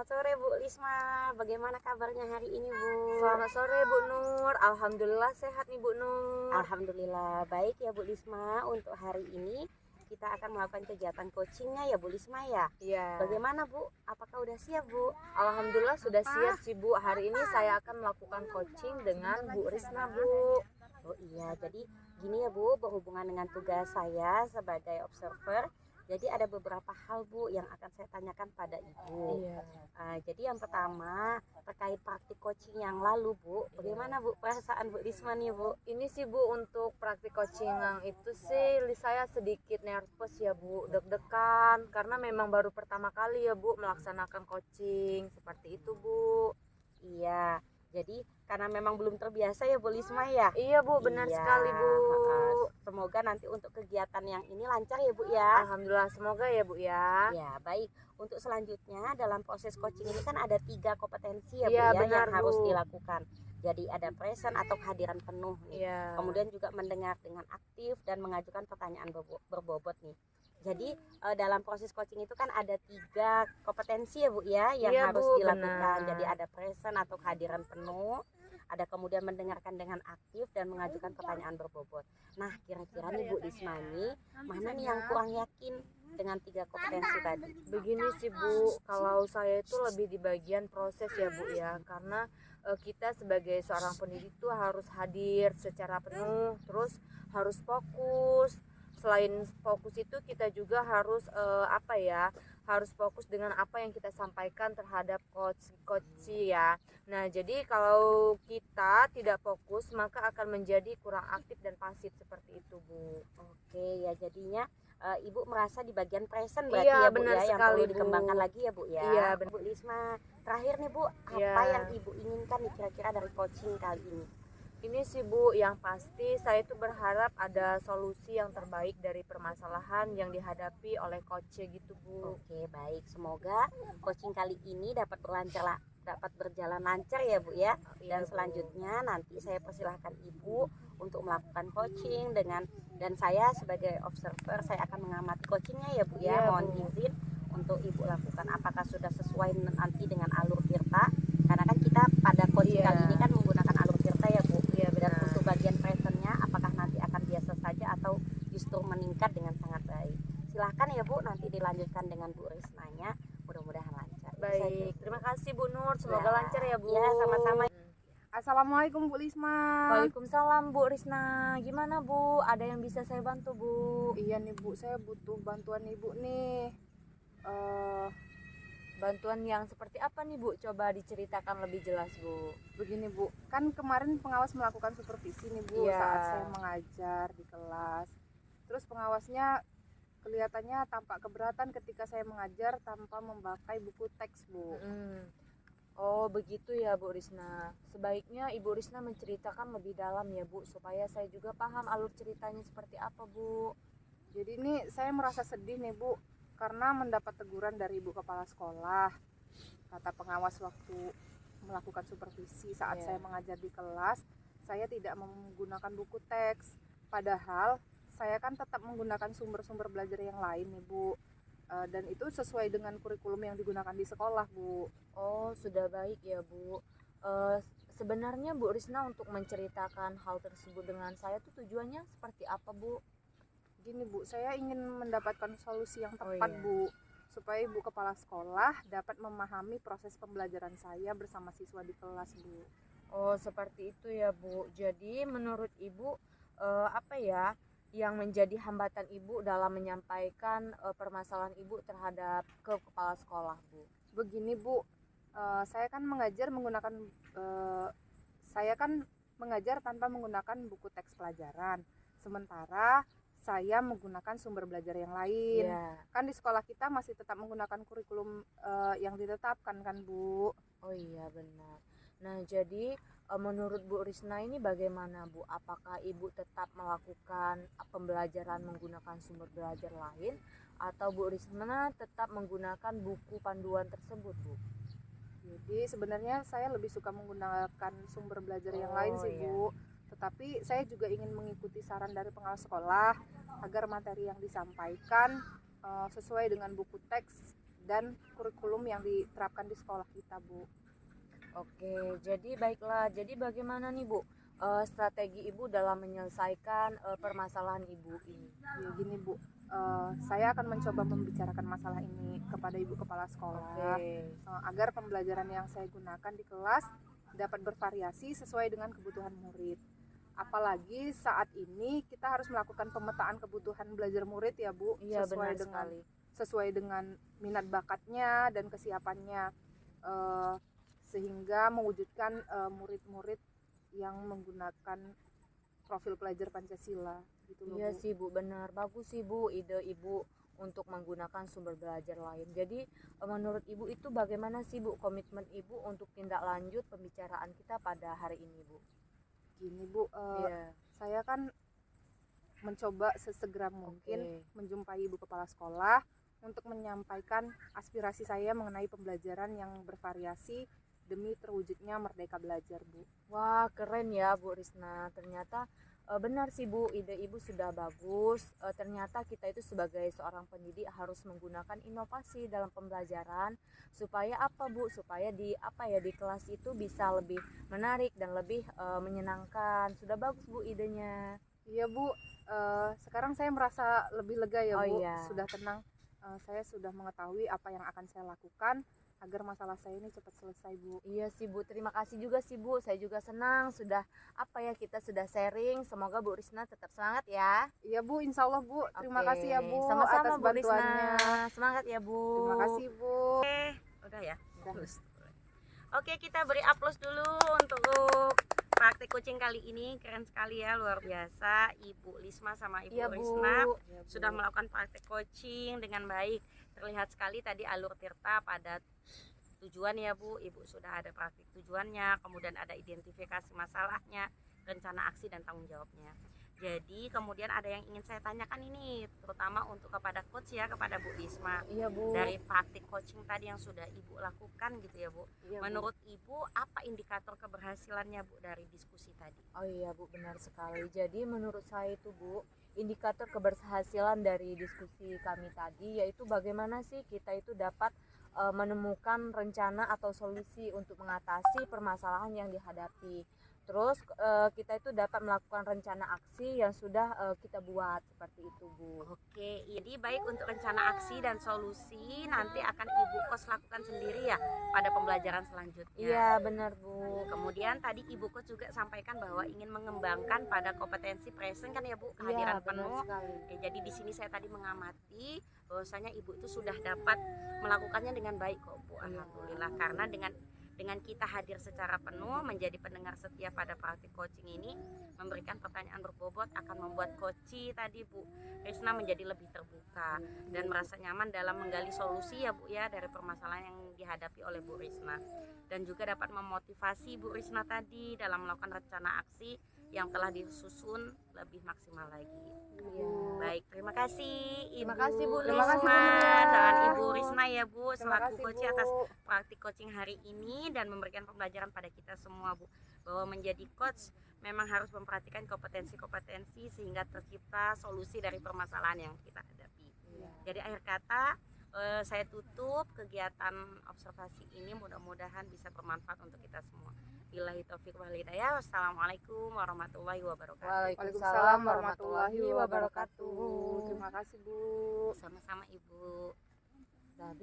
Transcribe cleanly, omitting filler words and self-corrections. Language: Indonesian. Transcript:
Selamat sore Bu Lisma, bagaimana kabarnya hari ini Bu? Selamat sore Bu Nur, Alhamdulillah sehat nih Bu Nur. Alhamdulillah baik ya Bu Lisma. Untuk hari ini kita akan melakukan kegiatan coachingnya ya Bu Lisma ya. Iya. Bagaimana Bu? Apakah udah siap Bu? Alhamdulillah sudah siap sih Bu. Hari ini saya akan melakukan coaching dengan Bu Risna Bu. Oh iya, jadi gini ya Bu, berhubungan dengan tugas saya sebagai observer. Jadi ada beberapa hal Bu yang akan saya tanyakan pada Ibu. Iya. Jadi yang pertama terkait praktik coaching yang lalu Bu, bagaimana Bu perasaan Bu Risma nih Bu? Ini sih Bu untuk praktik coaching yang itu sih saya sedikit nervous ya Bu, deg-degan karena memang baru pertama kali ya Bu melaksanakan coaching seperti itu Bu. Iya, jadi karena memang belum terbiasa ya Bu Risma ya. Iya Bu, benar Iya, sekali Bu. semoga nanti untuk kegiatan yang ini lancar ya Bu ya. Alhamdulillah, semoga ya Bu ya. Ya, baik. Untuk selanjutnya dalam proses coaching ini kan ada 3 kompetensi ya Bu Iya, ya benar, yang harus Bu. dilakukan. Jadi ada present atau kehadiran penuh nih. Iya. Kemudian juga mendengar dengan aktif dan mengajukan pertanyaan berbobot nih. Jadi dalam proses coaching itu kan ada 3 kompetensi ya Bu ya yang Iya, harus Bu, dilakukan. benar. Jadi ada present atau kehadiran penuh, ada kemudian mendengarkan dengan aktif dan mengajukan pertanyaan berbobot. Nah, kira-kira nih Bu Dismani, mana nih yang kurang yakin dengan 3 kompetensi tadi? Begini sih Bu, kalau saya itu lebih di bagian proses ya Bu ya, karena kita sebagai seorang pendidik tuh harus hadir secara penuh, terus harus fokus. Selain fokus itu kita juga harus harus fokus dengan apa yang kita sampaikan terhadap coach ya. Nah, jadi kalau kita tidak fokus maka akan menjadi kurang aktif dan pasif seperti itu Bu. Oke, ya jadinya Ibu merasa di bagian present berarti Iya, ya Bu benar ya, yang sekali perlu Bu. dikembangkan lagi ya Bu ya. Iya, benar. Bu Lisma, terakhir nih Bu, apa Iya. yang Ibu inginkan nih kira-kira dari coaching kali ini? Ini sih Bu, yang pasti saya itu berharap ada solusi yang terbaik dari permasalahan yang dihadapi oleh coach gitu Bu. Oke, baik. Semoga coaching kali ini dapat berjalan lancar ya Bu ya. Dan Iya, Bu. selanjutnya nanti saya persilahkan Ibu untuk melakukan coaching dan saya sebagai observer saya akan mengamati coachingnya ya Bu ya. Iya, Mohon Bu. izin untuk Ibu lakukan apakah sudah sesuai nanti dengan alur Tirta. Karena kan kita pada coaching Iya. kali ini kan menggunakan alur Tirta ya Bu. Iya, Dan benar. untuk bagian presentnya apakah nanti akan biasa saja atau justru meningkat dengan sangat baik. Silahkan ya Bu, nanti dilanjutkan dengan Bu Risnanya, mudah-mudahan lancar. Itu saja. Baik, terima kasih Bu Nur, semoga Ya. lancar ya Bu. Ya, sama-sama. Assalamualaikum Bu Lisma. Waalaikumsalam Bu Risna, gimana Bu? Ada yang bisa saya bantu Bu? Iya nih Bu, saya butuh bantuan Ibu nih. Bantuan yang seperti apa nih Bu? Coba diceritakan lebih jelas Bu. Begini Bu, kan kemarin pengawas melakukan supervisi nih Bu Iya. saat saya mengajar di kelas. Terus pengawasnya kelihatannya tampak keberatan ketika saya mengajar tanpa memakai buku teks Bu. Oh begitu ya Bu Risna. Sebaiknya Ibu Risna menceritakan lebih dalam ya Bu, supaya saya juga paham alur ceritanya seperti apa Bu. Jadi ini saya merasa sedih nih Bu, karena mendapat teguran dari Ibu Kepala Sekolah. Kata pengawas waktu melakukan supervisi saat Iya. saya mengajar di kelas, saya tidak menggunakan buku teks. Padahal saya kan tetap menggunakan sumber-sumber belajar yang lain nih Bu. Dan itu sesuai dengan kurikulum yang digunakan di sekolah Bu. Oh sudah baik ya Bu. Sebenarnya Bu Risna untuk menceritakan hal tersebut dengan saya tuh tujuannya seperti apa Bu? Gini Bu, saya ingin mendapatkan solusi yang Oh, tepat iya. Bu, supaya Ibu Kepala Sekolah dapat memahami proses pembelajaran saya bersama siswa di kelas Bu. Oh seperti itu ya Bu. Jadi menurut Ibu yang menjadi hambatan Ibu dalam menyampaikan permasalahan Ibu terhadap ke kepala sekolah Bu? Begini Bu, saya kan mengajar tanpa menggunakan buku teks pelajaran, sementara saya menggunakan sumber belajar yang lain. Iya. Kan di sekolah kita masih tetap menggunakan kurikulum yang ditetapkan kan Bu. Oh iya benar. Nah jadi menurut Bu Risna ini bagaimana Bu? Apakah Ibu tetap melakukan pembelajaran menggunakan sumber belajar lain, atau Bu Risna tetap menggunakan buku panduan tersebut Bu? Jadi sebenarnya saya lebih suka menggunakan sumber belajar yang Oh, lain sih iya. Bu. Tetapi saya juga ingin mengikuti saran dari pengawas sekolah agar materi yang disampaikan sesuai dengan buku teks dan kurikulum yang diterapkan di sekolah kita, Bu. Oke, jadi baiklah. Jadi bagaimana nih Bu strategi Ibu dalam menyelesaikan permasalahan Ibu ini? Ya, gini Bu, saya akan mencoba membicarakan masalah ini kepada Ibu Kepala Sekolah Oke. agar pembelajaran yang saya gunakan di kelas dapat bervariasi sesuai dengan kebutuhan murid. Apalagi saat ini kita harus melakukan pemetaan kebutuhan belajar murid ya Bu, Iya, benar sekali. sesuai dengan minat bakatnya dan kesiapannya, sehingga mewujudkan murid-murid yang menggunakan profil pelajar Pancasila gitu loh, Iya Bu. sih Bu, benar. Bagus sih Bu ide Ibu untuk menggunakan sumber belajar lain. Jadi menurut Ibu itu bagaimana sih Bu komitmen Ibu untuk tindak lanjut pembicaraan kita pada hari ini Bu? Gini Bu, Iya. saya kan mencoba sesegera mungkin Oke. menjumpai Ibu Kepala Sekolah untuk menyampaikan aspirasi saya mengenai pembelajaran yang bervariasi demi terwujudnya merdeka belajar, Bu. Wah, keren ya Bu Risna. Ternyata benar sih Bu, ide Ibu sudah bagus. Ternyata kita itu sebagai seorang pendidik harus menggunakan inovasi dalam pembelajaran supaya apa Bu? Supaya di kelas itu bisa lebih menarik dan lebih menyenangkan. Sudah bagus Bu idenya. Iya Bu, sekarang saya merasa lebih lega ya Oh Bu, iya. sudah tenang. Saya sudah mengetahui apa yang akan saya lakukan agar masalah saya ini cepat selesai Bu. Iya sih Bu, terima kasih juga sih Bu. Saya juga senang sudah kita sudah sharing. Semoga Bu Risna tetap semangat ya. Iya Bu, insya Allah Bu, terima Oke, kasih ya Bu sama-sama atas Bu Risna. bantuannya. Semangat ya Bu. Terima kasih Bu. Udah ya. Udah. Bagus. Oke, kita beri aplaus dulu untuk praktik coaching kali ini. Keren sekali ya, luar biasa. Ibu Lisma sama Ibu Iya Bu. Risna Iya, Bu. sudah melakukan praktik coaching dengan baik. Terlihat sekali tadi alur Tirta pada tujuan ya Bu. Ibu sudah ada praktik tujuannya, kemudian ada identifikasi masalahnya, rencana aksi dan tanggung jawabnya. Jadi kemudian ada yang ingin saya tanyakan ini, terutama untuk kepada coach ya, kepada Bu Lisma. Iya Bu. Dari praktik coaching tadi yang sudah Ibu lakukan gitu ya Bu. Iya, Bu. Menurut Ibu apa indikator keberhasilannya Bu dari diskusi tadi? Oh iya Bu, benar sekali. Jadi menurut saya itu Bu, indikator keberhasilan dari diskusi kami tadi yaitu bagaimana sih kita itu dapat menemukan rencana atau solusi untuk mengatasi permasalahan yang dihadapi. Terus kita itu dapat melakukan rencana aksi yang sudah kita buat seperti itu Bu. Oke, jadi baik untuk rencana aksi dan solusi nanti akan Ibu Kos lakukan sendiri ya pada pembelajaran selanjutnya. Iya benar Bu. Kemudian tadi Ibu Kos juga sampaikan bahwa ingin mengembangkan pada kompetensi present kan ya Bu, Iya kehadiran benar penuh. sekali. Jadi di sini saya tadi mengamati bahwasanya Ibu itu sudah dapat melakukannya dengan baik kok Bu. Alhamdulillah, karena dengan kita hadir secara penuh menjadi pendengar setia pada praktik coaching ini, memberikan pertanyaan berbobot akan membuat coachi tadi Bu Risna menjadi lebih terbuka dan merasa nyaman dalam menggali solusi ya Bu ya dari permasalahan yang dihadapi oleh Bu Risna, dan juga dapat memotivasi Bu Risna tadi dalam melakukan rencana aksi yang telah disusun lebih maksimal lagi. Iya. Baik, terima kasih Ibu Terima kasih, Bu Terima kasih, Bu Risma Nia. dan Ibu Risna ya Bu Terima selaku kasih coach Bu. atas praktik coaching hari ini dan memberikan pembelajaran pada kita semua Bu, bahwa menjadi coach memang harus memperhatikan kompetensi-kompetensi sehingga tercipta solusi dari permasalahan yang kita hadapi. Iya. Jadi akhir kata saya tutup kegiatan observasi ini, mudah-mudahan bisa bermanfaat untuk kita semua. Billahi taufiq wal hidayah. Wassalamualaikum warahmatullahi wabarakatuh. Waalaikumsalam warahmatullahi wabarakatuh. Terima kasih Bu. Sama-sama Ibu. Tapi